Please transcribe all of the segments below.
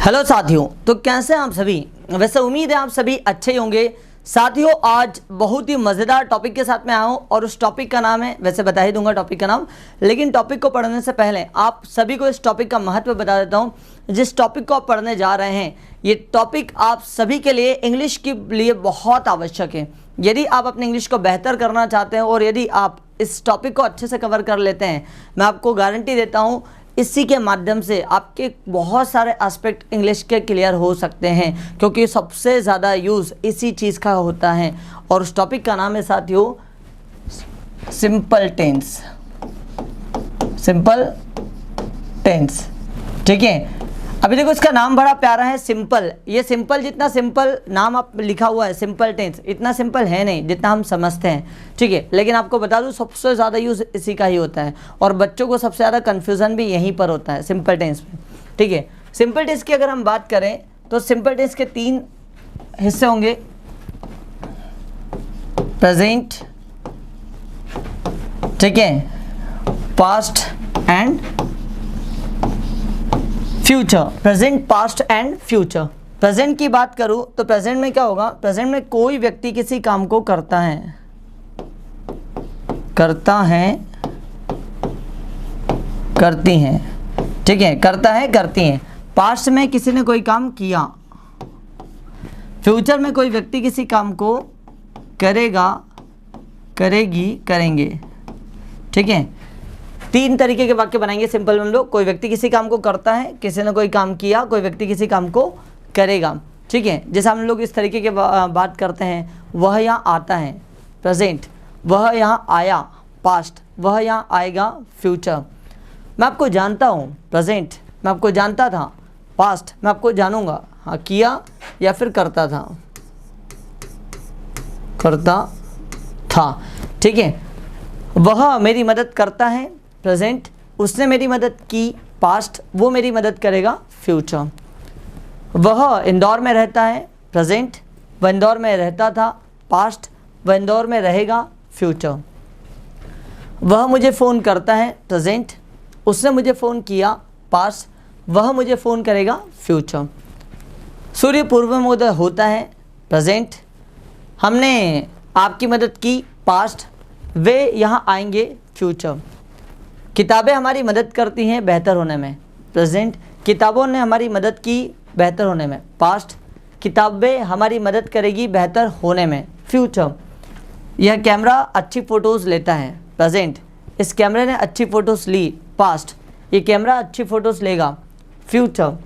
Hello साथियों, तो कैसे हैं आप सभी। वैसे उम्मीद है आप सभी अच्छे ही होंगे। साथियों, आज बहुत ही मज़ेदार टॉपिक के साथ में आया हूँ और उस टॉपिक का नाम है, वैसे बता ही दूंगा टॉपिक का नाम, लेकिन टॉपिक को पढ़ने से पहले आप सभी को इस टॉपिक का महत्व बता देता हूँ। जिस टॉपिक को आप पढ़ने जा रहे हैं, ये टॉपिक आप सभी के लिए, इंग्लिश के लिए बहुत आवश्यक है। यदि आप अपने इंग्लिश को बेहतर करना चाहते हैं और यदि आप इस टॉपिक को अच्छे से कवर कर लेते हैं, मैं आपको गारंटी देता हूँ इसी के माध्यम से आपके बहुत सारे एस्पेक्ट इंग्लिश के क्लियर हो सकते हैं, क्योंकि सबसे ज़्यादा यूज़ इसी चीज़ का होता है। और उस टॉपिक का नाम है साथियों सिंपल टेंस। सिंपल टेंस, ठीक है। अभी देखो, इसका नाम बड़ा प्यारा है, सिंपल। ये सिंपल, जितना सिंपल नाम आप लिखा हुआ है सिंपल टेंस, इतना सिंपल है नहीं जितना हम समझते हैं, ठीक है। लेकिन आपको बता दूं, सबसे ज़्यादा यूज़ इसी का ही होता है और बच्चों को सबसे ज़्यादा कन्फ्यूज़न भी यहीं पर होता है, सिंपल टेंस में, ठीक है। सिंपल टेंस की अगर हम बात करें तो सिंपल टेंस के 3 हिस्से होंगे, प्रेजेंट, ठीक है, past and future. Present, past and future. Present की बात करूं तो प्रेजेंट में क्या होगा, प्रेजेंट में कोई व्यक्ति किसी काम को करता है, करती हैं, ठीक है, करता है, करती हैं। पास्ट में किसी ने कोई काम किया, फ्यूचर में कोई व्यक्ति किसी काम को करेगा, करेगी, करेंगे, ठीक है। 3 तरीके के वाक्य बनाएंगे सिंपल में हम लोग। कोई व्यक्ति किसी काम को करता है, किसी ने कोई काम किया, कोई व्यक्ति किसी काम को करेगा, ठीक है। जैसे हम लोग इस तरीके के बात करते हैं, वह यहाँ आता है, प्रेजेंट, वह यहाँ आया, पास्ट, वह यहाँ आएगा, फ्यूचर। मैं आपको जानता हूँ, प्रेजेंट, मैं आपको जानता था, पास्ट, मैं आपको जानूंगा, हाँ, किया या फिर करता था, ठीक है। वह मेरी मदद करता है, प्रेजेंट, उसने मेरी मदद की, पास्ट, वो मेरी मदद करेगा, फ्यूचर। वह इंदौर में रहता है, प्रेजेंट, वह इंदौर में रहता था, पास्ट, वह इंदौर में रहेगा, फ्यूचर। वह मुझे फ़ोन करता है, प्रेजेंट, उसने मुझे फ़ोन किया, पास्ट, वह मुझे फ़ोन करेगा, फ्यूचर। सूर्य पूर्व में उदय होता है, प्रेजेंट, हमने आपकी मदद की, पास्ट, वे यहाँ आएंगे, फ्यूचर। किताबें हमारी मदद करती हैं बेहतर होने में, प्रेजेंट, किताबों ने हमारी मदद की बेहतर होने में, पास्ट, किताबें हमारी मदद करेगी बेहतर होने में, फ्यूचर। यह कैमरा अच्छी फ़ोटोज़ लेता है, प्रेजेंट, इस कैमरे ने अच्छी फ़ोटोज़ ली, पास्ट, ये कैमरा अच्छी फ़ोटोज़ लेगा, फ्यूचर।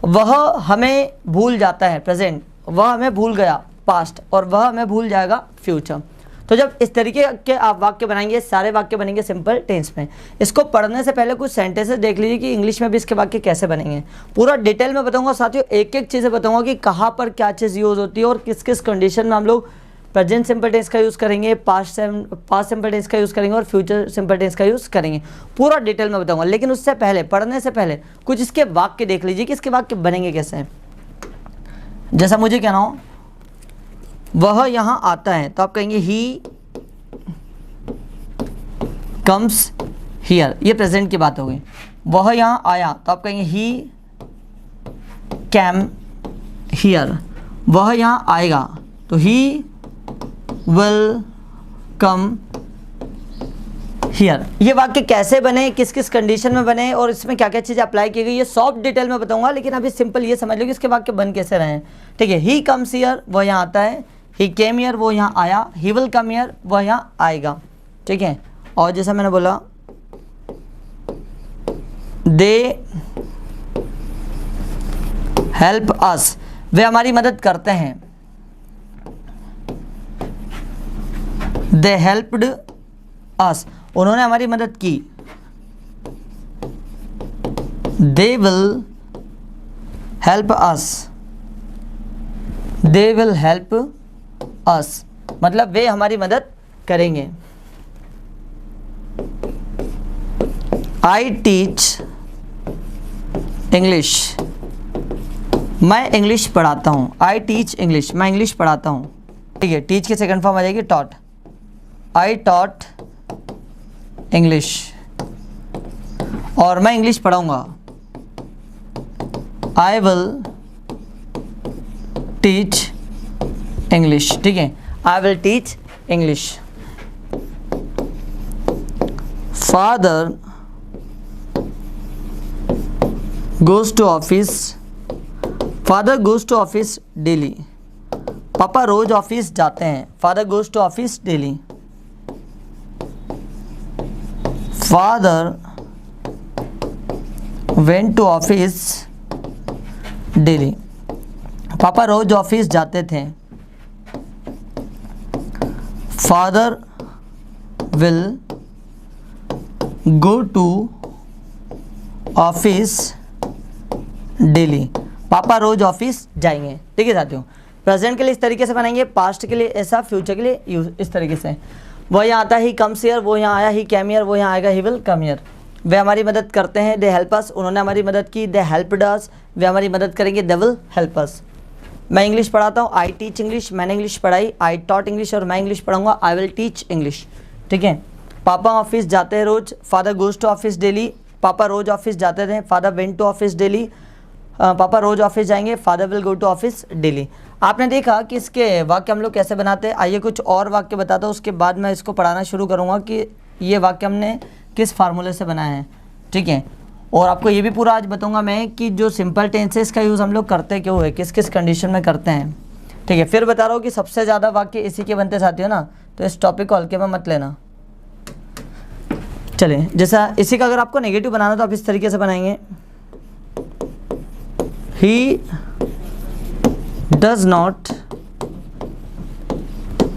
वह हमें भूल जाता है, प्रेजेंट, वह हमें भूल गया, पास्ट, और वह हमें भूल जाएगा, फ्यूचर। तो जब इस तरीके के आप वाक्य बनाएंगे, सारे वाक्य बनेंगे सिंपल टेंस में। इसको पढ़ने से पहले कुछ सेंटेंसेस देख लीजिए कि इंग्लिश में भी इसके वाक्य कैसे बनेंगे। पूरा डिटेल में बताऊंगा साथियों, एक एक चीज़ें बताऊंगा कि कहाँ पर क्या चीज़ यूज़ होती है और किस किस कंडीशन में हम लोग प्रेजेंट सिंपल टेंस का यूज़ करेंगे, पास्ट सिंपल टेंस का यूज़ करेंगे और फ्यूचर सिंपल टेंस का यूज़ करेंगे। पूरा डिटेल में बताऊँगा, लेकिन उससे पहले, पढ़ने से पहले कुछ इसके वाक्य देख लीजिए कि इसके वाक्य बनेंगे कैसे हैं। जैसा मुझे कहना हो, वह यहाँ आता है, तो आप कहेंगे ही कम्स हियर, ये प्रेजेंट की बात हो गई। वह यहाँ आया, तो आप कहेंगे ही कैम हियर, वह यहाँ आएगा, तो ही विल कम हियर। ये वाक्य कैसे बने, किस किस कंडीशन में बने और इसमें क्या क्या चीज़ें अप्लाई की गई, ये सब डिटेल में बताऊंगा। लेकिन अभी सिंपल ये समझ लो कि इसके वाक्य बन कैसे रहे हैं, ठीक है। ही कम्स हियर, वह यहाँ आता है, ही केम हियर, वो यहाँ आया, ही विल कम हियर, वह यहाँ आएगा, ठीक है। और जैसा मैंने बोला, दे हेल्प अस, वे हमारी मदद करते हैं, दे हेल्प्ड अस, उन्होंने हमारी मदद की, they will help us, they will help us, मतलब वे हमारी मदद करेंगे। आई टीच इंग्लिश, मैं इंग्लिश पढ़ाता हूँ, आई टीच इंग्लिश, मैं इंग्लिश पढ़ाता हूँ, ठीक है। टीच की सेकंड फॉर्म आ जाएगी टॉट, आई टॉट इंग्लिश, और मैं इंग्लिश पढ़ाऊँगा, आई विल टीच इंग्लिश। ठीक है, I will teach English. Father goes to office, father goes to office daily. पापा रोज ऑफिस जाते हैं। Father goes to office daily. Father went to office daily. पापा रोज ऑफिस जाते थे। Father will go to office daily. पापा रोज ऑफिस जाएंगे। ठीक है साथियों, प्रेजेंट के लिए इस तरीके से बनाएंगे, पास्ट के लिए ऐसा, फ्यूचर के लिए इस तरीके से। वो यहाँ आता ही कम्स हियर, वो यहाँ आया ही कैम हियर, वो यहाँ आएगा ही विल कम हियर। वे हमारी मदद करते हैं, दे हेल्प अस, उन्होंने हमारी मदद की, दे हेल्प्ड अस। वे हमारी मदद करेंगे, दे विल हेल्प अस। मैं इंग्लिश पढ़ाता हूँ, आई टीच इंग्लिश, मैंने इंग्लिश पढ़ाई, आई टॉट इंग्लिश, और मैं इंग्लिश पढ़ाऊँगा, आई विल टीच इंग्लिश। ठीक है, पापा ऑफिस जाते हैं रोज, father goes to office daily. पापा रोज ऑफिस जाते थे, father went to office daily. पापा रोज ऑफिस जाएंगे, father will go to office daily. आपने देखा कि इसके वाक्य हम लोग कैसे बनाते हैं। आइए कुछ और वाक्य बताता हूँ, उसके बाद मैं इसको पढ़ाना शुरू करूँगा कि ये वाक्य हमने किस फार्मूले से बनाए हैं। ठीक है, और आपको ये भी पूरा आज बताऊँगा मैं कि जो सिंपल टेंसेस का यूज़ हम लोग करते क्यों है, किस किस कंडीशन में करते हैं। ठीक है, फिर बता रहा हूँ कि सबसे ज़्यादा वाक्य इसी के बनते साथियों ना, तो इस टॉपिक को हल्के में मत लेना। चलिए, जैसा इसी का अगर आपको नेगेटिव बनाना तो आप इस तरीके से बनाएंगे, ही डज नॉट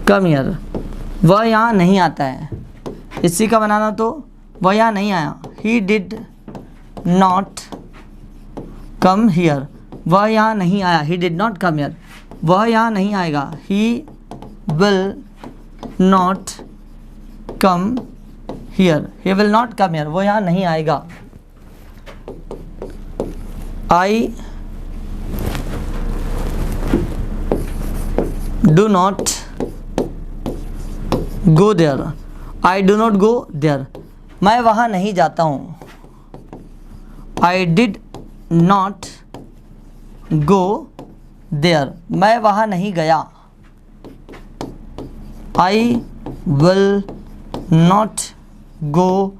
कम हियर, वह यहाँ नहीं आता है। इसी का बनाना तो वह यहाँ नहीं आया, he did not come here, वह यहाँ नहीं आया, he did not come here. वह यहाँ नहीं आएगा, he will not come here, he will not come here, वो यहाँ नहीं आएगा। I do not go there, I do not go there, मैं वहाँ नहीं जाता हूँ। I did not go there, मैं वहाँ नहीं गया। I will not go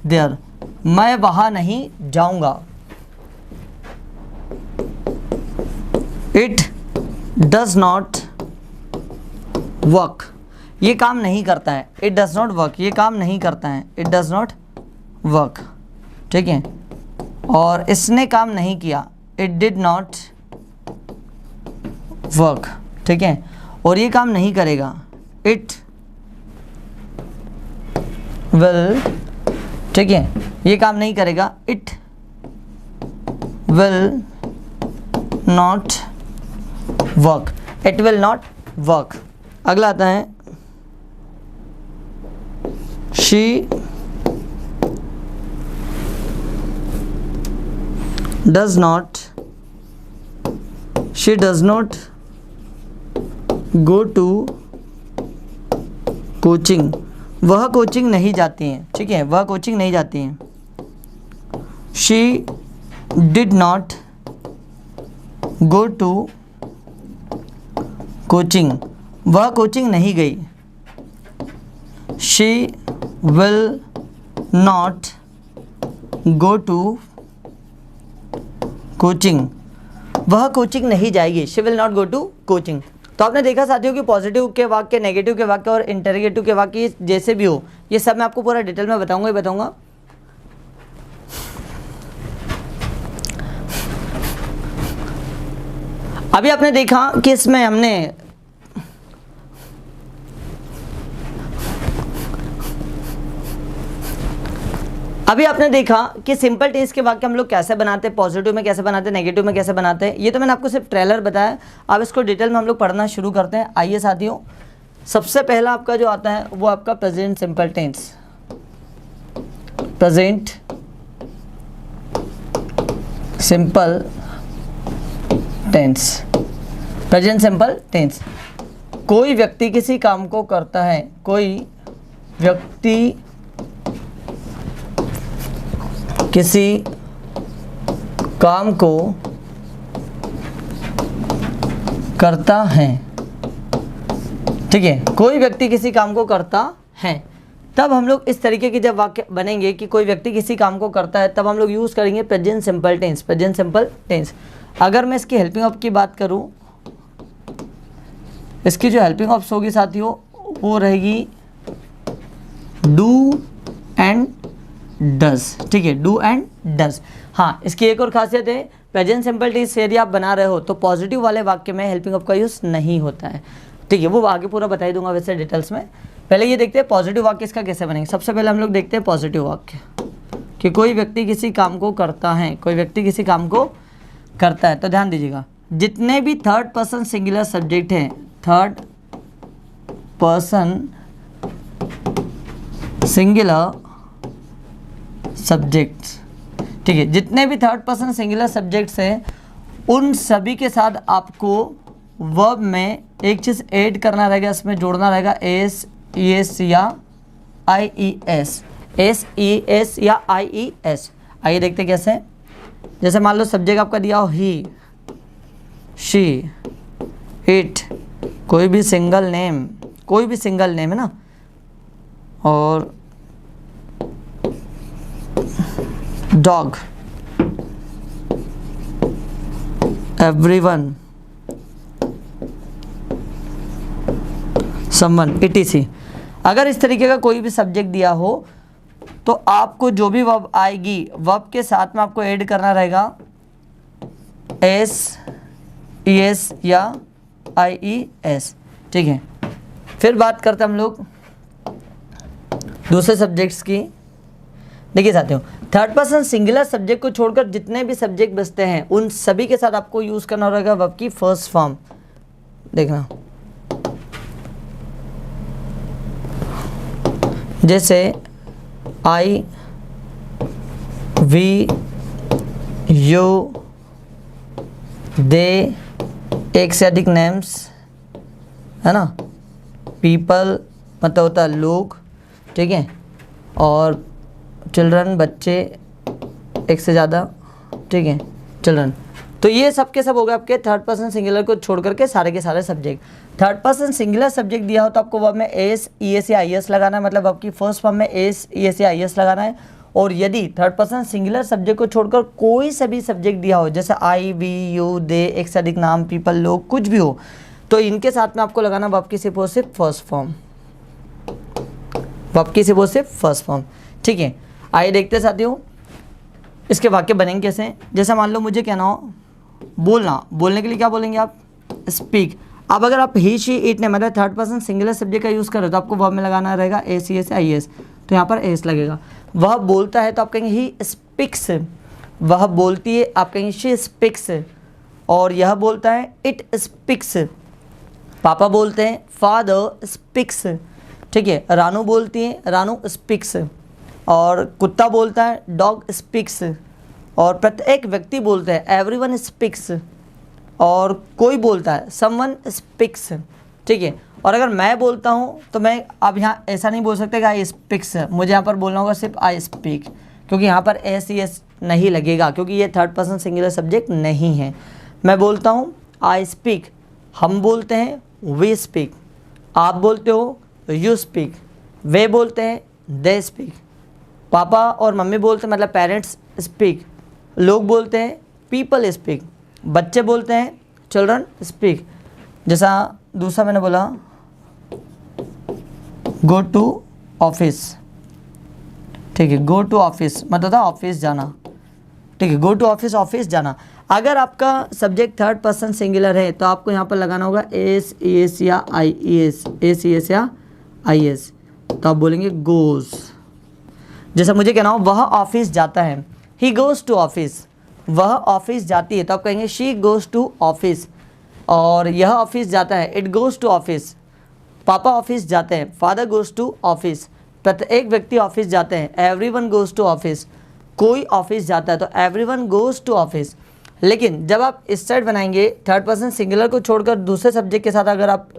there, मैं वहाँ नहीं जाऊँगा। इट डज नॉट वर्क, ये काम नहीं करता है। इट डज नॉट वर्क, ये काम नहीं करता है। It does not work. ठीक है, और इसने काम नहीं किया, इट डिड नॉट वर्क। ठीक है, और ये काम नहीं करेगा, इट विल, ठीक है, ये काम नहीं करेगा, it will not work, it will not work. अगला आता है, she does not, she does not go to coaching, वह कोचिंग नहीं जाती हैं। ठीक है, वह कोचिंग नहीं जाती हैं। She did not go to coaching, वह कोचिंग नहीं गई। She will not go to coaching, वह कोचिंग नहीं जाएगी। She will not go to coaching. तो आपने देखा साथियों कि पॉजिटिव के वाक्य, नेगेटिव के वाक्य और इंटरोगेटिव के वाक्य जैसे भी हो, ये सब मैं आपको पूरा डिटेल में बताऊंगा ही बताऊंगा। अभी आपने देखा कि इसमें हमने कि सिंपल टेंस के वाक्य हम लोग कैसे बनाते हैं, पॉजिटिव में कैसे बनाते हैं, नेगेटिव में कैसे बनाते हैं। ये तो मैंने आपको सिर्फ ट्रेलर बताया। अब इसको डिटेल में हम लोग पढ़ना शुरू करते हैं। आइए साथियों, सबसे पहला आपका जो आता है वो आपका present simple tense. Present simple tense, present simple tense. कोई व्यक्ति किसी काम को करता है, कोई व्यक्ति किसी काम को करता है, ठीक है, कोई व्यक्ति किसी काम को करता है, तब हम लोग इस तरीके के जब वाक्य बनेंगे कि कोई व्यक्ति किसी काम को करता है, तब हम लोग यूज़ करेंगे present simple tense, present simple tense. अगर मैं इसकी हेल्पिंग ऑफ की बात करूं, इसकी जो हेल्पिंग ऑफ होगी साथियों वो रहेगी डू एंड डज, ठीक है, डू एंड डज। हाँ, इसकी एक और खासियत है, प्रेजेंट सिंपल टेंस यदि आप बना रहे हो तो पॉजिटिव वाले वाक्य में हेल्पिंग ऑफ का यूज़ नहीं होता है, ठीक है, वो आगे पूरा बता ही दूंगा वैसे डिटेल्स में। पहले ये देखते हैं पॉजिटिव वाक्य इसका कैसे बनेंगे। सबसे पहले हम लोग देखते हैं पॉजिटिव वाक्य कि कोई व्यक्ति किसी काम को करता है, कोई व्यक्ति किसी काम को करता है। तो ध्यान दीजिएगा, जितने भी थर्ड पर्सन सिंगुलर सब्जेक्ट हैं, थर्ड पर्सन सिंगुलर सब्जेक्ट्स, ठीक है, जितने भी थर्ड पर्सन सिंगुलर सब्जेक्ट्स हैं उन सभी के साथ आपको वर्ब में एक चीज़ ऐड करना रहेगा, इसमें जोड़ना रहेगा एस ई एस या I E S, S E S या आई ई एस। आइए देखते कैसे। जैसे मान लो सब्जेक्ट आपका दिया हो ही, शी, इट, कोई भी सिंगल नेम, कोई भी सिंगल नेम है ना, और डॉग, एवरीवन, समवन, इटीसी। अगर इस तरीके का कोई भी सब्जेक्ट दिया हो तो आपको जो भी वर्ब आएगी, वर्ब के साथ में आपको ऐड करना रहेगा एस ई एस या आई ई एस, ठीक है। फिर बात करते हैं हम लोग दूसरे सब्जेक्ट्स की। देखिए साथियों, थर्ड पर्सन सिंगुलर सब्जेक्ट को छोड़कर जितने भी सब्जेक्ट बचते हैं उन सभी के साथ आपको यूज़ करना रहेगा वर्ब की फर्स्ट फॉर्म। देखना, जैसे आई, वी, यू, दे, एक से अधिक नेम्स है ना, पीपल मतलब होता है लोग, ठीक है, और चिल्ड्रन बच्चे, एक से ज़्यादा, ठीक है, चिल्ड्रन। तो ये सब के सब हो गए आपके थर्ड पर्सन सिंगुलर को छोड़ करके सारे के सारे subject. Third person singular subject दिया हो तो आपको वर्ब में एस ई एस या आई एस लगाना है, मतलब आपकी फर्स्ट फॉर्म में एस ई एस या आई एस लगाना है। और यदि थर्ड पर्सन सिंगुलर सब्जेक्ट को छोड़कर कोई सभी सब्जेक्ट दिया हो, जैसे आई, वी, यू, दे, एक से अधिक नाम, पीपल, लोग, कुछ भी हो, तो इनके साथ में आपको लगाना वर्ब की सिर्फ और सिर्फ फर्स्ट फॉर्म, वर्ब की सिर्फ और सिर्फ फर्स्ट फॉर्म, ठीक है। आइए देखते हैं साथियों इसके वाक्य बनेंगे कैसे। जैसे मान लो मुझे कहना हो बोलना, बोलने के लिए क्या बोलेंगे आप, स्पीक। अब अगर आप ही, शी, इट ने मतलब थर्ड पर्सन सिंगुलर सब्जेक्ट का यूज़ करो तो आपको वर्ब में लगाना रहेगा S E S I S, तो यहाँ पर एस लगेगा। वह बोलता है तो आप कहेंगे ही स्पीक्स, वह बोलती है आप कहेंगे शी स्पीक्स, और यह बोलता है इट स्पीक्स। पापा बोलते हैं फादर स्पीक्स, ठीक है। रानू बोलती है रानू स्पीक्स, और कुत्ता बोलता है डॉग स्पीक्स, और प्रत्येक व्यक्ति बोलता है एवरीवन स्पीक्स, और कोई बोलता है समवन स्पीक्स, ठीक है। और अगर मैं बोलता हूँ तो मैं अब यहाँ ऐसा नहीं बोल सकते कि आई स्पीक्स, मुझे यहाँ पर बोलना होगा सिर्फ आई स्पीक, क्योंकि यहाँ पर एस ई एस नहीं लगेगा, क्योंकि ये थर्ड पर्सन सिंगुलर सब्जेक्ट नहीं है। मैं बोलता हूँ आई स्पीक, हम बोलते हैं वी स्पीक, आप बोलते हो यू स्पीक, वे बोलते हैं दे स्पीक, पापा और मम्मी बोलते हैं मतलब पेरेंट्स स्पीक, लोग बोलते हैं पीपल स्पीक, बच्चे बोलते हैं चिल्ड्रन स्पीक। जैसा दूसरा मैंने बोला गो टू ऑफिस, ठीक है, गो टू ऑफिस मतलब था ऑफिस जाना, ठीक है, गो टू ऑफिस, ऑफिस जाना। अगर आपका सब्जेक्ट थर्ड पर्सन सिंगुलर है तो आपको यहाँ पर लगाना होगा एस ई एस या I E S, S E S या आई एस, तो आप बोलेंगे गोज। जैसा मुझे कहना हो वह ऑफिस जाता है, ही गोज़ टू ऑफिस, वह ऑफिस जाती है तो आप कहेंगे शी गोज़ टू ऑफिस, और यह ऑफिस जाता है इट गोज़ टू ऑफिस। पापा ऑफिस जाते हैं फादर गोज़ टू ऑफिस, प्रत्येक व्यक्ति ऑफिस जाते हैं एवरीवन गोज़ टू ऑफिस, कोई ऑफिस जाता है तो एवरीवन गोज़ टू ऑफिस। लेकिन जब आप इस साइड बनाएंगे थर्ड पर्सन सिंगुलर को छोड़कर दूसरे सब्जेक्ट के साथ अगर आप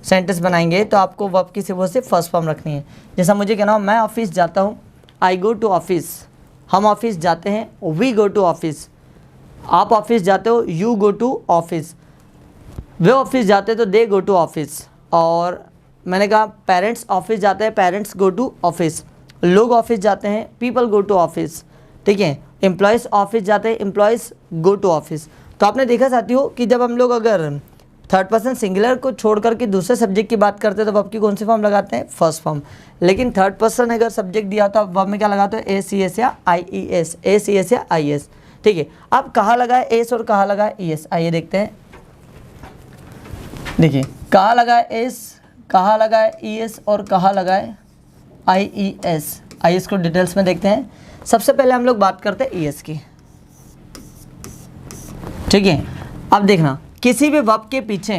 सेंटेंस बनाएंगे तो आपको वर्ब की सिर्फ फर्स्ट फॉर्म रखनी है। जैसा मुझे कहना हो मैं ऑफिस जाता हूँ, आई गो टू ऑफिस, हम ऑफिस जाते हैं वी गो टू ऑफिस, आप ऑफिस जाते हो यू गो टू ऑफिस। वे ऑफिस जाते तो दे गो टू ऑफिस, और मैंने कहा पेरेंट्स ऑफिस जाते हैं, पेरेंट्स गो टू ऑफिस। लोग ऑफिस जाते हैं, पीपल गो टू ऑफिस। ठीक है, एम्प्लॉयज़ ऑफिस जाते हैं, एम्प्लॉयज़ गो टू ऑफिस। तो आपने देखा साथियों कि जब हम लोग अगर थर्ड पर्सन सिंगुलर को छोड़ करके दूसरे सब्जेक्ट की बात करते हैं तो वर्ब की कौन सी फॉर्म लगाते हैं? First form. लेकिन थर्ड पर्सन अगर सब्जेक्ट दिया तो आप वर्ब में क्या लगाते हो? ए सी एस या I E S, A C S या आई एस। ठीक है, अब कहाँ लगा है एस और कहाँ लगा है ई एस? आइए देखते हैं। देखिए कहाँ लगा है एस, कहाँ लगा है ई एस और कहाँ लगा है आई ई एस। आई एस को डिटेल्स में देखते हैं। सबसे पहले हम लोग बात करते हैं ई एस की। ठीक है, अब देखना किसी भी वर्ब के पीछे,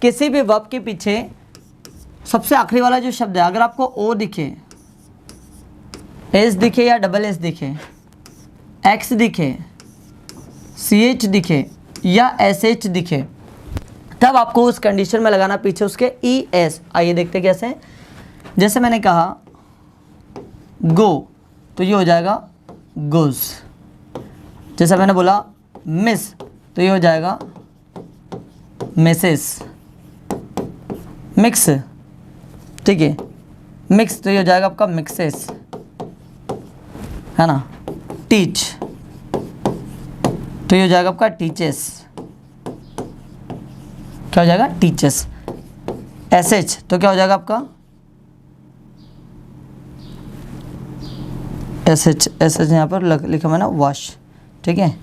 किसी भी वर्ब के पीछे सबसे आखिरी वाला जो शब्द है, अगर आपको ओ दिखे, एस दिखे या डबल एस दिखे, एक्स दिखे, सी एच दिखे या एस एच दिखे, तब आपको उस कंडीशन में लगाना पीछे उसके ई एस। आइए देखते कैसे। जैसे मैंने कहा गो, तो ये हो जाएगा गोज। जैसे मैंने बोला मिस, तो ये हो जाएगा मिसेस। मिक्स, ठीक है, मिक्स तो ये हो जाएगा आपका मिक्सेस, है ना। टीच, तो ये हो जाएगा आपका टीचेस। क्या हो जाएगा? टीचेस। एस एच तो क्या हो जाएगा आपका? एस एच, एस एच यहाँ पर लिखा मैंने वॉश। ठीक है,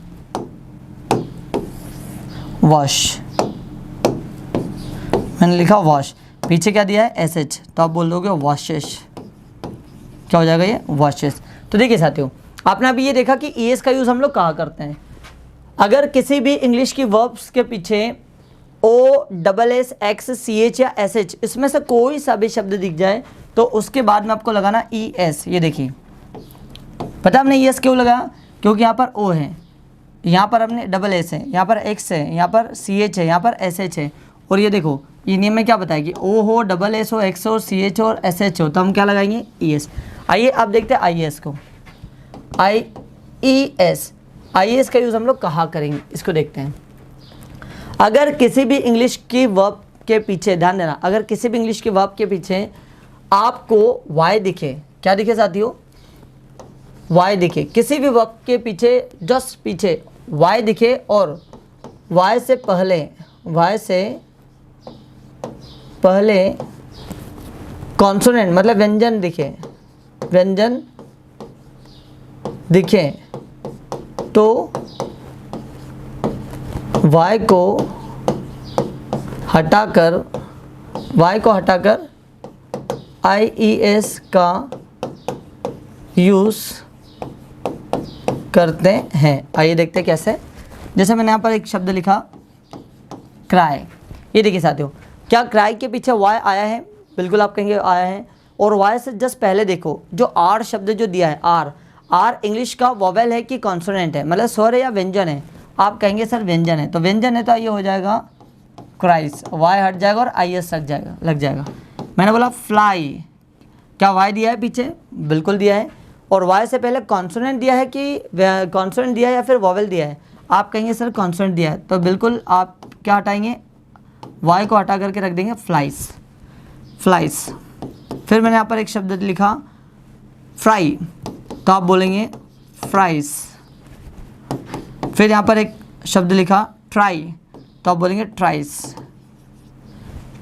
वॉश, मैंने लिखा वॉश, पीछे क्या दिया है? एस एच, तो आप बोल दोगे वॉशेस। क्या हो जाएगा ये? वॉशेस। तो देखिए साथियों, आपने अभी ये देखा कि ई एस का यूज़ हम लोग कहाँ करते हैं। अगर किसी भी इंग्लिश की वर्ब्स के पीछे O double S X C H या एस एच, इसमें से कोई सा भी शब्द दिख जाए तो उसके बाद में आपको लगाना ई एस। ये देखिए, पता हमने ई एस क्यों लगाया? क्योंकि यहाँ पर ओ है, यहाँ पर हमने डबल एस है, यहाँ पर एक्स है, यहाँ पर सी एच है, यहाँ पर एस एच है। और ये देखो ये नियम में क्या बताया कि ओ हो, डबल एस हो, एक्स हो, सी एच हो और एस एच हो, तो हम क्या लगाएंगे? E S. आइए अब देखते हैं आई एस को। आई ई एस, आई एस का यूज़ हम लोग कहाँ करेंगे इसको देखते हैं। अगर किसी भी इंग्लिश की वर्ब के पीछे, ध्यान देना, अगर किसी भी इंग्लिश की वर्ब के पीछे आपको वाई दिखे, क्या दिखे साथियों? वाई दिखे, किसी भी वर्ब के पीछे जस्ट पीछे वाई दिखे और वाई से पहले, वाई से पहले कॉन्सोनेंट मतलब व्यंजन दिखे, व्यंजन दिखे, तो वाई को हटाकर, वाई को हटाकर आई ई एस का यूज़ करते हैं। आइए देखते हैं कैसे। जैसे मैंने यहाँ पर एक शब्द लिखा क्राई, ये देखिए साथियों, क्या क्राई के पीछे वाई आया है? बिल्कुल आप कहेंगे आया है। और वाई से जस्ट पहले देखो जो आर शब्द जो दिया है, आर, आर इंग्लिश का वोवेल है कि कॉन्सोनेंट है, मतलब स्वर है या व्यंजन है? आप कहेंगे सर व्यंजन है, तो व्यंजन है तो ये हो जाएगा क्राइस, वाई हट जाएगा और आई एस लग जाएगा। मैंने बोला फ्लाई, क्या वाई दिया है पीछे? बिल्कुल दिया है। और वाई से पहले कॉन्सोनेंट दिया है कि कॉन्सोनेंट दिया है या फिर वोवेल दिया है? आप कहेंगे सर कॉन्सोनेंट दिया है, तो बिल्कुल आप क्या हटाएंगे? वाई को हटा करके रख देंगे फ्लाइस, फ्लाइस। फिर मैंने यहाँ पर एक शब्द लिखा फ्राई, तो आप बोलेंगे फ्राइस। फिर यहाँ पर एक शब्द लिखा ट्राई, तो आप बोलेंगे ट्राइस,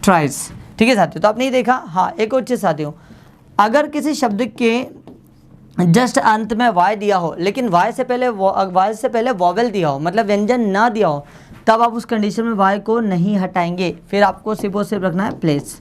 ट्राइस। ठीक है साथियों, तो आपने ये देखा। हाँ, एक और चीज़ साथियों, अगर किसी शब्द के जस्ट अंत में वाई दिया हो लेकिन वाई से पहले वोवेल दिया हो, मतलब व्यंजन ना दिया हो, तब आप उस कंडीशन में वाई को नहीं हटाएंगे। फिर आपको सिर्फ और सिर्फ रखना है प्लेस।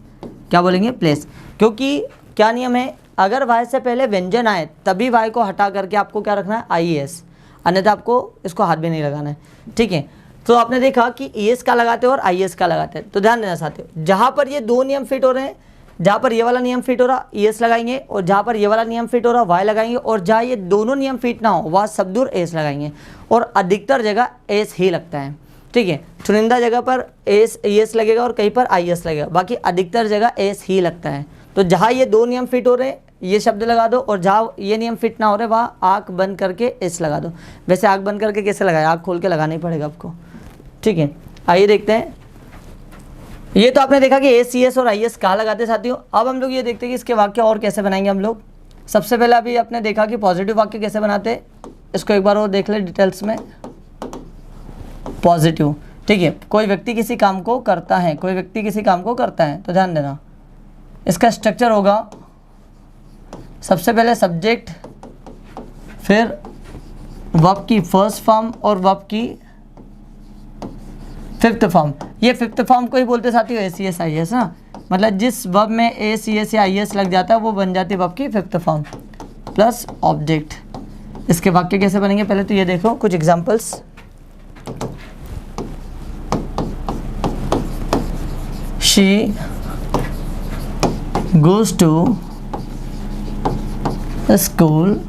क्या बोलेंगे? प्लेस। क्योंकि क्या नियम है, अगर वाई से पहले व्यंजन आए तभी वाई को हटा करके आपको क्या रखना है? आई एस, अन्यथा आपको इसको हाथ भी नहीं लगाना है। ठीक है, तो आपने देखा कि ई एस का लगाते हैं और आई एस का लगाते हैं। तो ध्यान देना साथियों, जहाँ पर ये दो नियम फिट हो रहे हैं, जहाँ पर ये वाला नियम फिट हो रहा ई एस लगाएंगे, और जहाँ पर ये वाला नियम फिट हो रहा वाई लगाएंगे, और जहाँ ये दोनों नियम फिट ना हो वहाँ सब दूर एस लगाएंगे। और अधिकतर जगह एस ही लगता है। ठीक है, चुनिंदा जगह पर एस ई एस लगेगा और कहीं पर आई एस लगेगा, बाकी अधिकतर जगह एस ही लगता है। तो जहाँ ये दो नियम फिट हो रहे हैं ये शब्द लगा दो, और जहाँ ये नियम फिट ना हो रहे वहाँ आँख बंद करके एस लगा दो। वैसे आँख बंद करके कैसे लगाए? आँख खोल के लगाना ही पड़ेगा आपको। ठीक है, आइए देखते हैं। ये तो आपने देखा कि ACS और IS कहाँ लगाते हैं साथियों। अब हम लोग ये देखते हैं कि इसके वाक्य और कैसे बनाएंगे हम लोग। सबसे पहले अभी आपने देखा कि पॉजिटिव वाक्य कैसे बनाते हैं, इसको एक बार और देख ले डिटेल्स में। पॉजिटिव, ठीक है, कोई व्यक्ति किसी काम को करता है, कोई व्यक्ति किसी काम को करता है, तो ध्यान देना इसका स्ट्रक्चर होगा सबसे पहले सब्जेक्ट, फिर वर्ब की फर्स्ट फॉर्म और वर्ब की फिफ्थ फॉर्म। ये फिफ्थ फॉर्म को ही बोलते साथियों ACS IS ना, मतलब जिस वर्ब में ACS या IS लग जाता है वो बन जाती है वर्ब की फिफ्थ फॉर्म प्लस ऑब्जेक्ट। इसके वाक्य कैसे बनेंगे पहले तो ये देखो कुछ examples. She goes to school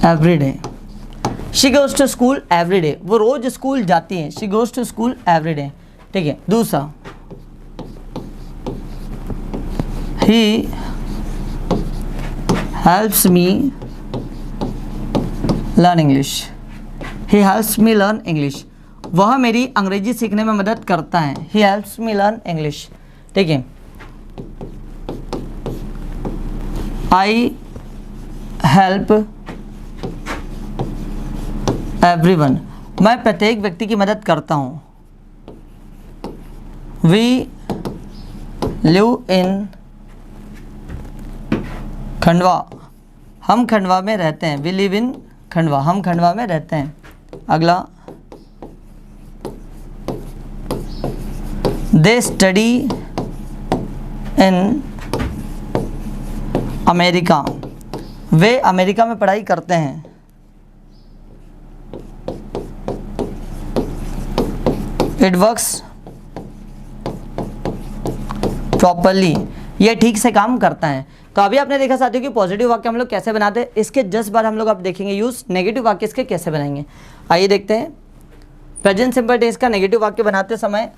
every day. She goes to school every day, वो रोज स्कूल जाती है। She goes to school every day, ठीक है। दूसरा, he helps me learn English. He helps me learn English, वह मेरी अंग्रेजी सीखने में मदद करता है। He helps me learn English, ठीक है। आई हेल्प एवरीवन, मैं प्रत्येक व्यक्ति की मदद करता हूँ। वी लिव इन खंडवा, हम खंडवा में रहते हैं। वी लिव इन खंडवा, हम खंडवा में रहते हैं। अगला, they study in America, way America में पढ़ाई करते हैं। इट वर्क्स प्रॉपरली, यह ठीक से काम करता है। तो अभी आपने देखा साथियों कि पॉजिटिव वाक्य हम लोग कैसे बनाते हैं। इसके 10 बार हम लोग अब देखेंगे यूज। नेगेटिव वाक्य इसके कैसे बनाएंगे, आइए देखते हैं। प्रेजेंट सिंपल टेंस का नेगेटिव वाक्य बनाते समय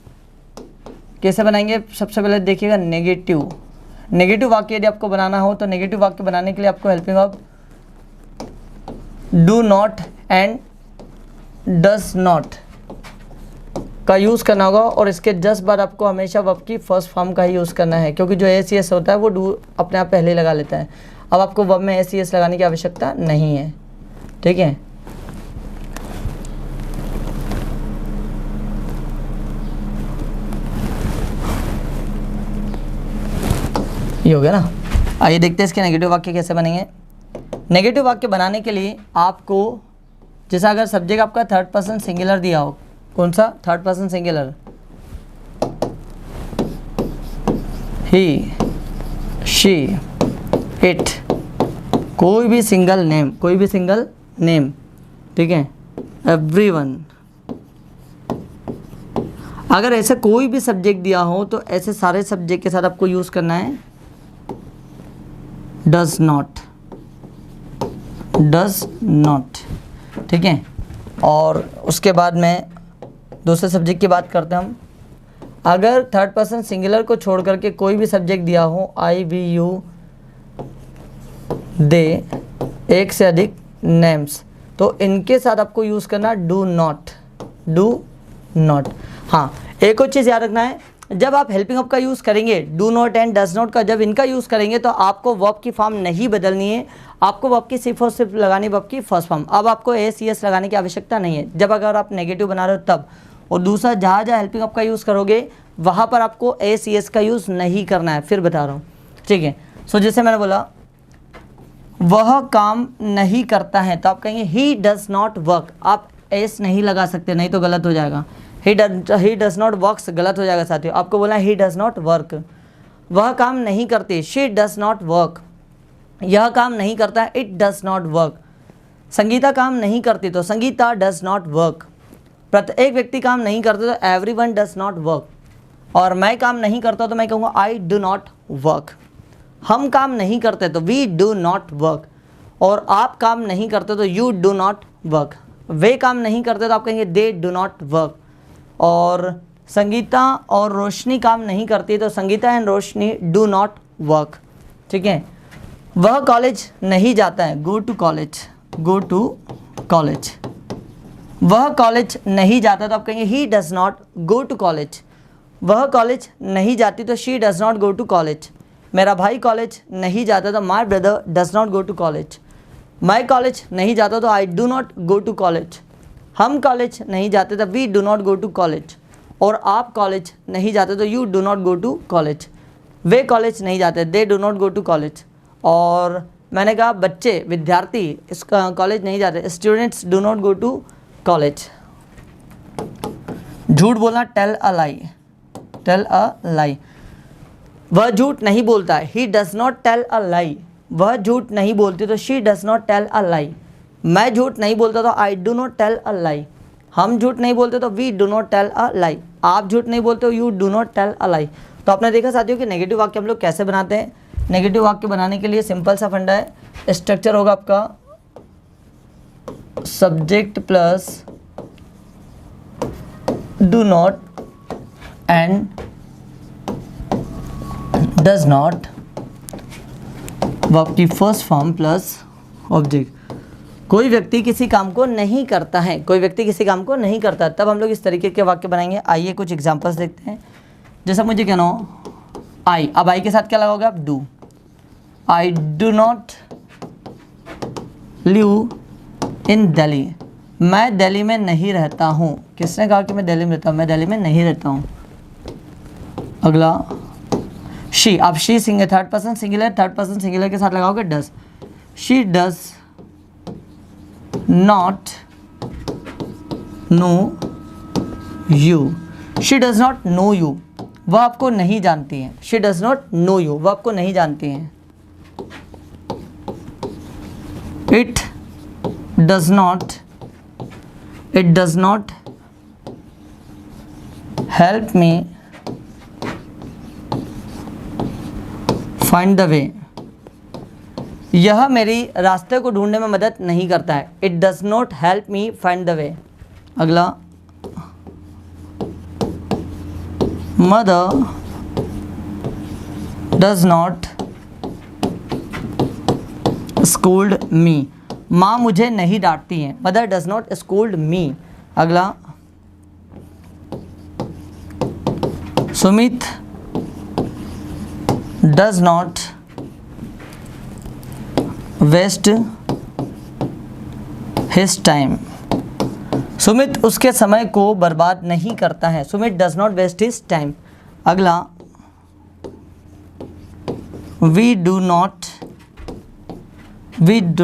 कैसे बनाएंगे। सबसे पहले देखिएगा नेगेटिव। नेगेटिव वाक्य यदि आपको बनाना हो तो नेगेटिव वाक्य बनाने के लिए आपको helping verb do not and does not का यूज़ करना होगा, और इसके 10 बार आपको हमेशा वर्ब की फर्स्ट फॉर्म का ही यूज़ करना है, क्योंकि जो ACS होता है वो डू अपने आप पहले लगा लेता है। अब आपको वर्ब में ACS लगाने की आवश्यकता नहीं है, ठीक है। ये हो गया ना। आइए देखते हैं इसके नेगेटिव वाक्य कैसे बनेंगे। नेगेटिव वाक्य बनाने के लिए आपको, जैसा अगर सब्जेक्ट आपका थर्ड पर्सन सिंगुलर दिया हो, कौन सा third person singular, he she it, कोई भी सिंगल नेम, ठीक है, एवरीवन। अगर ऐसा कोई भी सब्जेक्ट दिया हो तो ऐसे सारे सब्जेक्ट के साथ आपको यूज करना है डज नॉट, ठीक है। और उसके बाद में दूसरे सब्जेक्ट की बात करते हैं हम। अगर थर्ड पर्सन सिंगुलर को छोड़ करके कोई भी सब्जेक्ट दिया हो, आई वी यू दे, एक से अधिक नेम्स, तो इनके साथ आपको यूज़ करना डू नॉट। हाँ, एक और चीज़ याद रखना है, जब आप हेल्पिंग वर्ब का यूज़ करेंगे do not and does not का, जब इनका यूज़ करेंगे तो आपको वर्ब की फॉर्म नहीं बदलनी है, आपको वर्ब की सिर्फ और सिर्फ लगानी वर्ब की फर्स्ट फॉर्म। अब आपको ACS लगाने की आवश्यकता नहीं है जब अगर आप नेगेटिव बना रहे हो तब। और दूसरा, जहाँ जहाँ हेल्पिंग वर्ब का यूज़ करोगे वहाँ पर आपको ACS का यूज़ नहीं करना है, फिर बता रहा हूँ, ठीक है। सो जैसे मैंने बोला वह काम नहीं करता है, तो आप कहेंगे ही डज नॉट वर्क। आप एस नहीं लगा सकते, नहीं तो गलत हो जाएगा। ही डज नॉट वर्क्स गलत हो जाएगा साथियों। आपको बोला ही डज नॉट वर्क, वह काम नहीं करती, शी डज नॉट वर्क। यह काम नहीं करता, it does not work. Sangeeta काम नहीं करती तो संगीता डज नॉट वर्क। प्रत्येक व्यक्ति काम नहीं करते तो एवरीवन डज नॉट वर्क। और मैं काम नहीं करता तो मैं कहूँगा आई डू नॉट वर्क। हम काम नहीं करते तो वी डू नॉट वर्क। और आप काम नहीं करते तो यू डू नॉट वर्क। वे काम नहीं करते तो आप कहेंगे दे डू नॉट वर्क। और संगीता और रोशनी काम नहीं करती तो Sangeeta and Roshni do not work, ठीक है। वह कॉलेज नहीं जाता है, गो टू कॉलेज। वह कॉलेज नहीं जाता तो आप कहेंगे he does not go to college. वह कॉलेज नहीं जाती तो she does not go to college. मेरा भाई कॉलेज नहीं जाता तो my brother does not go to college. मैं कॉलेज नहीं जाता तो I do not go to college. हम कॉलेज नहीं जाते तो we do not go to college. और आप कॉलेज नहीं जाते तो यू डू नॉट गो टू कॉलेज। वे कॉलेज नहीं जाते, they do not go to college. और मैंने कहा बच्चे, विद्यार्थी इस कॉलेज नहीं जाते, students do not go to college. झूठ बोलना, tell a lie, tell a lie. वह झूठ नहीं बोलता है, he does not tell a lie. वह झूठ नहीं बोलती तो she does not tell a lie. मैं झूठ नहीं बोलता तो I do not tell a lie. हम झूठ नहीं बोलते तो we do not tell a lie. आप झूठ नहीं बोलते हो, you do not tell a lie. तो आपने देखा साथियों कि नेगेटिव वाक्य हम लोग कैसे बनाते हैं। नेगेटिव वाक्य बनाने के लिए सिंपल सा फंडा है, स्ट्रक्चर होगा आपका subject plus do not and does not, verb की फर्स्ट फॉर्म प्लस ऑब्जेक्ट। कोई व्यक्ति किसी काम को नहीं करता है, कोई व्यक्ति किसी काम को नहीं करता, तब हम लोग इस तरीके के वाक्य बनाएंगे। आइए कुछ एग्जांपल्स देखते हैं। जैसा मुझे कहना हो आई, अब आई के साथ क्या लगाओगे आप, do. I do not live in Delhi. मैं दिल्ली में नहीं रहता हूँ। किसने कहा कि मैं दिल्ली में रहता हूँ? मैं दिल्ली में नहीं रहता हूँ। अगला शी, अब she single, third person singular, third person singular के साथ लगाओगे does. She does not know you. She does not know you, वह आपको नहीं जानती हैं। She does not know you, वह आपको नहीं जानती हैं। It does not help me find the वे। यह मेरी रास्ते को ढूंढने में मदद नहीं करता है। It does not help me find the way. अगला mother does not scold me. माँ मुझे नहीं डांटती हैं। Mother does not scold me. अगला Sumit does not waste his time. Sumit उसके समय को बर्बाद नहीं करता है। Sumit does not waste his time. अगला we do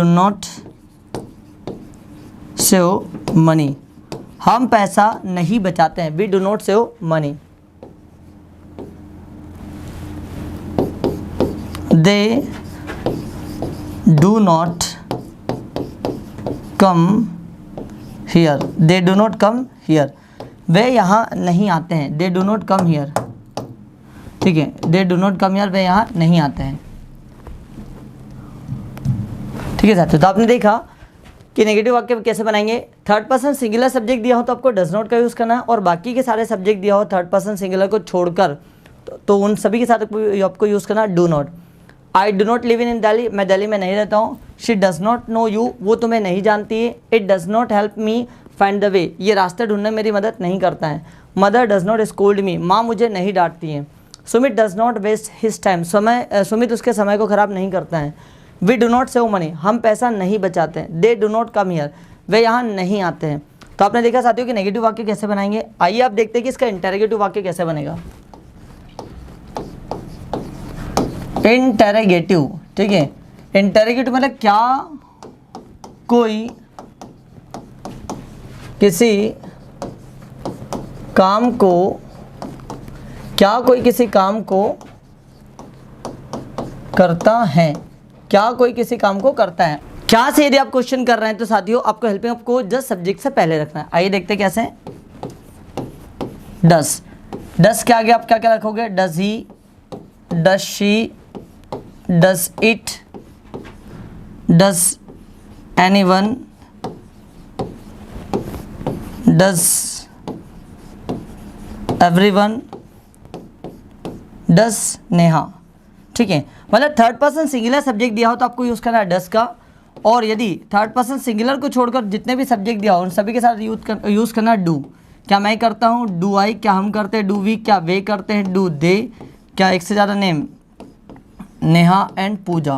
not save money. हम पैसा नहीं बचाते हैं। We do not save money. They do not come here. They do not come here. वे यहाँ नहीं आते हैं। They do not come here. ठीक है, they do not come here, वे यहाँ नहीं आते हैं। ठीक है साथियों, तो आपने देखा कि नेगेटिव वाक्य कैसे बनाएंगे। थर्ड पर्सन सिंगुलर सब्जेक्ट दिया हो तो आपको डज नॉट का यूज़ करना है, और बाकी के सारे सब्जेक्ट दिया हो थर्ड पर्सन सिंगुलर को छोड़कर तो उन सभी के साथ आपको यूज़ करना do not. I do not live in Delhi. मैं दिल्ली में नहीं रहता हूँ। She does not know you, वो तुम्हें नहीं जानती है। It does not help me find the way, ये रास्ते ढूंढने में मेरी मदद नहीं करता है। Mother does not scold me, माँ मुझे नहीं डांटती हैं। Sumit does not waste his time, Sumit उसके समय को ख़राब नहीं करता है। We do not save money, हम पैसा नहीं बचाते हैं। They do not come here, वे यहाँ नहीं आते हैं। तो आपने देखा साथियों कि नेगेटिव वाक्य कैसे बनाएंगे। आइए आप देखते हैं कि इसका इंटरोगेटिव वाक्य कैसे बनेगा। इंटरोगेटिव, ठीक है, इंटरोगेटिव मतलब क्या कोई किसी काम को करता है। क्या कोई किसी काम को करता है। क्या से यदि आप क्वेश्चन कर रहे हैं तो साथियों आपको हेल्पिंग आपको जस्ट सब्जेक्ट से पहले रखना है। आइए देखते हैं कैसे। डस के आगे आप क्या क्या रखोगे। Does he, does she, does it, does anyone, does everyone, does Neha. ठीक है, मतलब थर्ड पर्सन सिंगुलर सब्जेक्ट दिया हो तो आपको यूज़ करना है डस का, और यदि थर्ड पर्सन सिंगुलर को छोड़कर जितने भी सब्जेक्ट दिया हो उन सभी के साथ यूज़ करना डू। क्या मैं करता हूँ, डू आई, क्या हम करते हैं, डू वी, क्या वे करते हैं, डू दे, क्या एक से ज़्यादा नेम, नेहा एंड पूजा,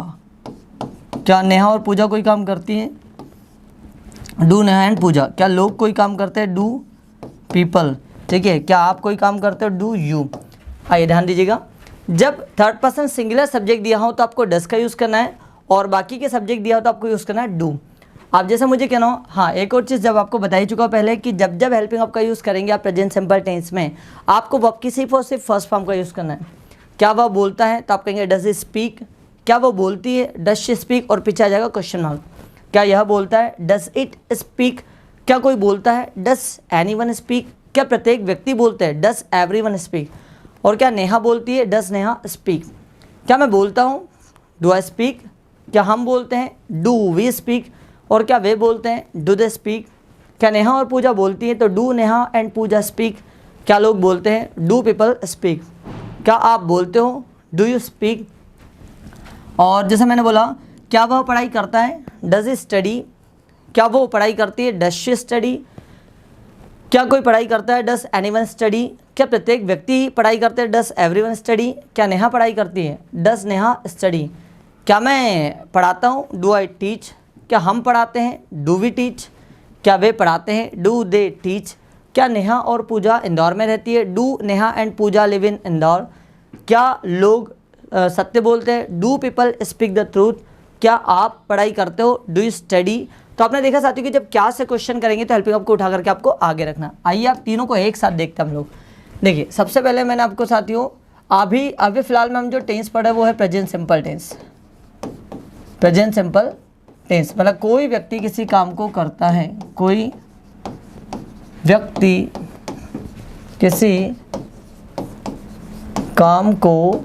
क्या नेहा और पूजा कोई काम करती है, डू नेहा एंड पूजा, क्या लोग कोई काम करते हैं, डू पीपल, ठीक है, क्या आप कोई काम करते हो, डू यू। आइए ध्यान दीजिएगा, जब थर्ड पर्सन सिंगुलर सब्जेक्ट दिया हो तो आपको डस का यूज़ करना है, और बाकी के सब्जेक्ट दिया हो तो आपको यूज़ करना है डू। आप जैसे मुझे कहना हो, हाँ एक और चीज़ जब आपको बता ही चुका हूँ पहले कि जब जब हेल्पिंग वर्ब का यूज़ करेंगे आप प्रेजेंट सिंपल टेंस में, आपको वर्ब की सिर्फ और सिर्फ फर्स्ट फॉर्म का यूज़ करना है। क्या वह बोलता है तो आप कहेंगे डज ही स्पीक, क्या वो बोलती है, डज शी स्पीक, और पीछे आ जाएगा क्वेश्चन मार्क। क्या यह बोलता है, डज इट स्पीक, क्या कोई बोलता है, डज एनीवन स्पीक, क्या प्रत्येक व्यक्ति बोलते हैं, डज एवरीवन स्पीक, और क्या नेहा बोलती है, डज नेहा स्पीक। क्या मैं बोलता हूँ, डू आई स्पीक, क्या हम बोलते हैं, डू वी स्पीक, और क्या वे बोलते हैं, डू दे स्पीक। क्या नेहा और पूजा बोलती हैं तो do Neha and Pooja speak. क्या लोग बोलते हैं, डू पीपल स्पीक। क्या आप बोलते हो, डू यू स्पीक। और जैसे मैंने बोला, क्या वह पढ़ाई करता है, डज ही स्टडी, क्या वो पढ़ाई करती है, डज शी स्टडी। क्या कोई पढ़ाई करता है, डज एनीवन स्टडी, क्या प्रत्येक व्यक्ति पढ़ाई करते हैं, डज एवरीवन स्टडी। क्या नेहा पढ़ाई करती है, डज नेहा स्टडी। क्या मैं पढ़ाता हूँ, डू आई टीच, क्या हम पढ़ाते हैं, डू वी टीच। क्या वे पढ़ाते हैं, डू दे टीच। क्या नेहा और पूजा इंदौर में रहती है, do Neha and Pooja live in Indore. क्या लोग सत्य बोलते हैं, do people speak the truth. क्या आप पढ़ाई करते हो, डू यू स्टडी। तो आपने देखा साथियों कि जब क्या से क्वेश्चन करेंगे तो हेल्पिंग वर्ब को उठा करके आपको आगे रखना। आइए आप तीनों को एक साथ देखते हैं हम लोग। देखिए सबसे पहले मैंने आपको साथियों अभी फिलहाल में हम जो टेंस पढ़े वो है present simple tense. Present simple tense मतलब कोई व्यक्ति किसी काम को करता है, कोई व्यक्ति किसी काम को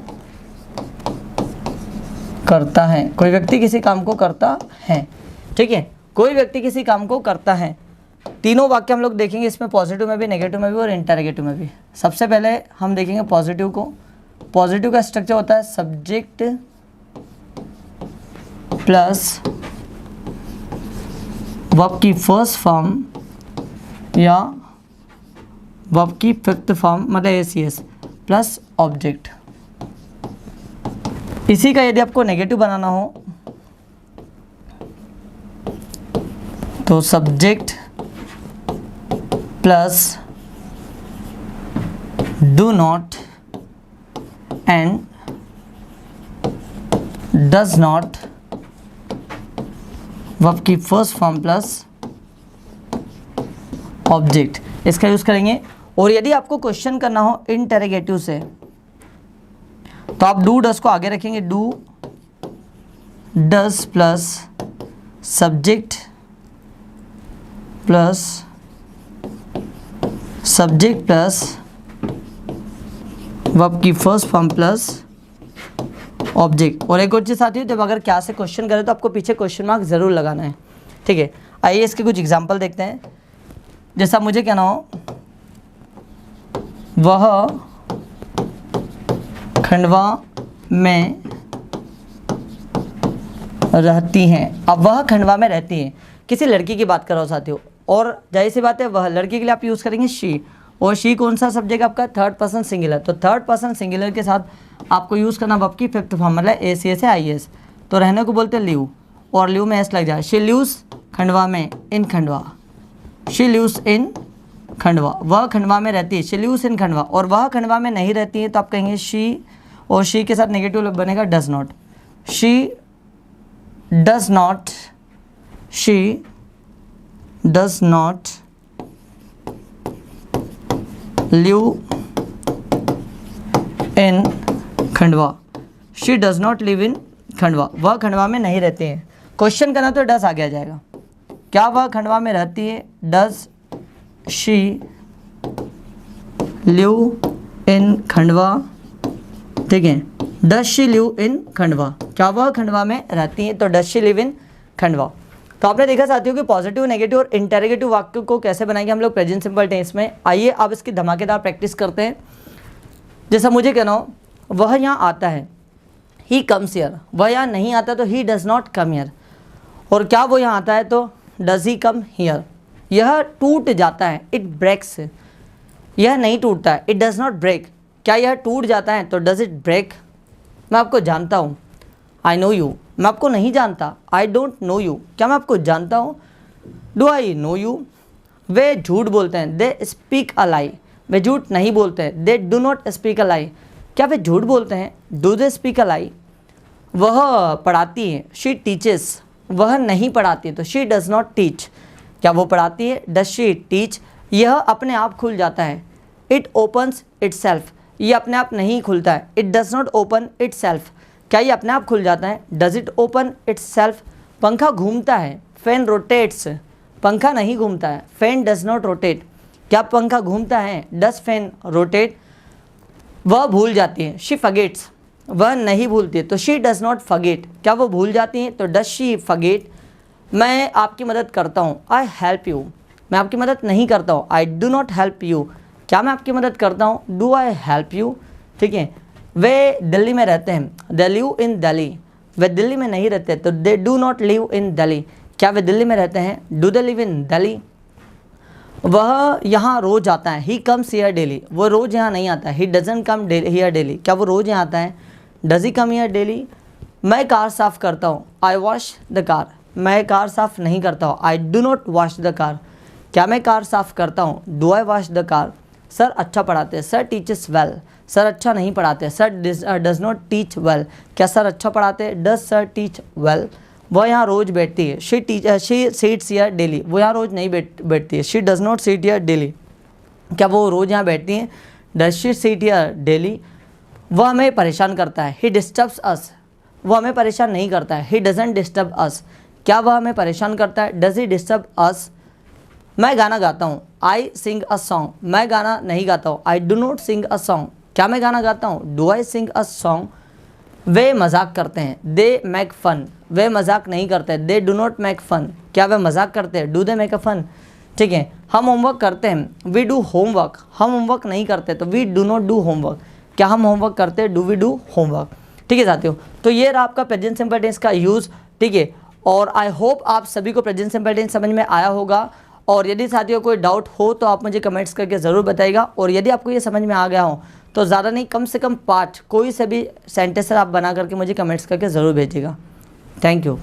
करता है, कोई व्यक्ति किसी काम को करता है, ठीक है, कोई व्यक्ति किसी काम को करता है। तीनों वाक्य हम लोग देखेंगे, इसमें पॉजिटिव में भी, नेगेटिव में भी और इंटरोगेटिव में भी। सबसे पहले हम देखेंगे पॉजिटिव को। पॉजिटिव का स्ट्रक्चर होता है सब्जेक्ट प्लस वर्ब की फर्स्ट फॉर्म या वर्ब की फिफ्थ फॉर्म मतलब एसीएस प्लस ऑब्जेक्ट। इसी का यदि आपको नेगेटिव बनाना हो तो subject plus do not and does not verb की फर्स्ट फॉर्म प्लस ऑब्जेक्ट, इसका यूज करेंगे। और यदि आपको क्वेश्चन करना हो इंटरोगेटिव से तो आप डू डस को आगे रखेंगे, do does plus subject plus verb की फर्स्ट फॉर्म प्लस ऑब्जेक्ट। और एक और चीज़ आती है, जब अगर क्या से क्वेश्चन करें तो आपको पीछे क्वेश्चन मार्क जरूर लगाना है, ठीक है। आइए इसके कुछ एग्जांपल देखते हैं। जैसा मुझे कहना हो, वह खंडवा में रहती हैं। अब वह खंडवा में रहती हैं, किसी लड़की की बात कर रहा हो साथियों, और जाहिर सी बात है वह लड़की के लिए आप यूज़ करेंगे शी, और शी कौन सा सब्जेक्ट आपका, थर्ड पर्सन सिंगुलर। तो थर्ड पर्सन सिंगुलर के साथ आपको यूज़ करना वर्ब की फिफ्थ फॉर्म मतलब एसीएस है आईएस। तो रहने को बोलते हैं लिव, और लिव में एस लग जाए। शी लिव्स खंडवा में, in Khandwa, she lives in Khandwa, वह खंडवा में रहती है, शी लिव्स इन खंडवा। और वह खंडवा में नहीं रहती है तो आप कहेंगे शी, और शी के साथ नेगेटिव बनेगा does not. She does not, she does not live in Khandwa, she does not live इन खंडवा, वह खंडवा में नहीं रहते हैं। क्वेश्चन करना तो डज आगे आ जाएगा। क्या वह खंडवा में रहती है, does she live in Khandwa, ठीक है, does she live in Khandwa. क्या वह खंडवा में रहती है तो does she live in Khandwa. तो आपने देखा साथियों कि पॉजिटिव, नेगेटिव और इंटरोगेटिव वाक्य को कैसे बनाएंगे हम लोग प्रेजेंट सिंपल टेंस में। आइए अब इसकी धमाकेदार प्रैक्टिस करते हैं। जैसा मुझे कहना हो, वह यहाँ आता है, ही कम्स हियर, वह यहाँ नहीं आता तो ही डज नॉट कम हियर। और क्या वो यहाँ आता है तो डज ही कम हियर। यह टूट जाता है, इट ब्रेक्स, यह नहीं टूटता है, इट डज़ नॉट ब्रेक। क्या यह टूट जाता है? तो डज़ इट ब्रेक। मैं आपको जानता हूँ, आई नो यू। मैं आपको नहीं जानता, आई डोंट नो यू। क्या मैं आपको जानता हूँ? Do I know you. वे झूठ बोलते हैं, दे स्पीक अ लाई। वे झूठ नहीं बोलते हैं, they do not speak a lie. क्या वे झूठ बोलते हैं? Do they speak a lie. वह पढ़ाती है, शी टीचेस। वह नहीं पढ़ाती तो शी डज़ नॉट टीच। क्या वो पढ़ाती है? Does she teach. यह अपने आप खुल जाता है, इट ओपन्स इट सेल्फ। ये अपने आप नहीं खुलता है, it does not open it self. क्या ये अपने आप खुल जाता है? Does it open it self. पंखा घूमता है, फैन रोटेट्स। पंखा नहीं घूमता है, फैन डज़ नॉट रोटेट। क्या पंखा घूमता है? Does fan rotate. वह भूल जाती है, शी फॉरगेट्स। वह नहीं भूलती तो शी डज़ नॉट फॉरगेट। क्या वो भूल जाती हैं? तो डज शी फॉरगेट। मैं आपकी मदद करता हूँ, आई हेल्प यू। मैं आपकी मदद नहीं करता हूँ, I do not help you. क्या मैं आपकी मदद करता हूँ? Do I help you. ठीक है। वे दिल्ली में रहते हैं, दे लिव इन दिल्ली। वे दिल्ली में नहीं रहते तो दे do not live in Delhi. क्या वे दिल्ली में रहते हैं? Do they live in Delhi. वह यहाँ रोज़ आता है, ही कम्स हियर डेली। वो रोज़ यहाँ नहीं आता है, he doesn't come here daily. क्या वो रोज़ यहाँ आता है? Does he come here daily. मैं कार साफ़ करता हूँ, आई वॉश द कार। मैं कार साफ़ नहीं करता हूँ, I do not wash the car. क्या मैं कार साफ़ करता हूँ? Do I wash the car. Sir अच्छा पढ़ाते हैं, सर टीचेस वेल। सर अच्छा नहीं पढ़ाते, sir does not teach well. क्या सर अच्छा पढ़ाते हैं? Does sir teach well. वह यहाँ रोज़ बैठती है, शी सीट्स हियर डेली। वो यहाँ रोज़ नहीं बैठती है, she does not seat here daily. क्या वो रोज़ यहाँ बैठती हैं? Does she seat here daily. वह हमें परेशान करता है, ही डिस्टर्ब्स अस। वह हमें परेशान नहीं करता है, ही डजंट डिस्टर्ब अस। क्या वह हमें परेशान करता है? Does he disturb us. मैं गाना गाता हूँ, आई सिंग अ सॉन्ग। मैं गाना नहीं गाता हूँ, I do not sing a song. क्या मैं गाना गाता हूँ? Do I Singh a song. वे मजाक करते हैं, दे मेक फन। वे मजाक नहीं करते, they do not make fun. क्या वे मजाक करते हैं? Do they make a fun. ठीक है। हम होमवर्क करते हैं, वी डू होमवर्क। हम होमवर्क नहीं करते तो we do not do homework. क्या हम होमवर्क करते हैं? Do we do homework. ठीक है साथियों, तो ये रहा आपका प्रेजेंट सिंपल टेंस का यूज़। ठीक है, और आई होप आप सभी को प्रेजेंट सिंपल टेंस समझ में आया होगा। और यदि साथियों कोई डाउट हो तो आप मुझे कमेंट्स करके ज़रूर बताइएगा। और यदि आपको ये समझ में आ गया हो तो ज़्यादा नहीं, कम से कम 5 कोई से भी सेंटेंस आप बना करके मुझे कमेंट्स करके ज़रूर भेजिएगा। Thank you.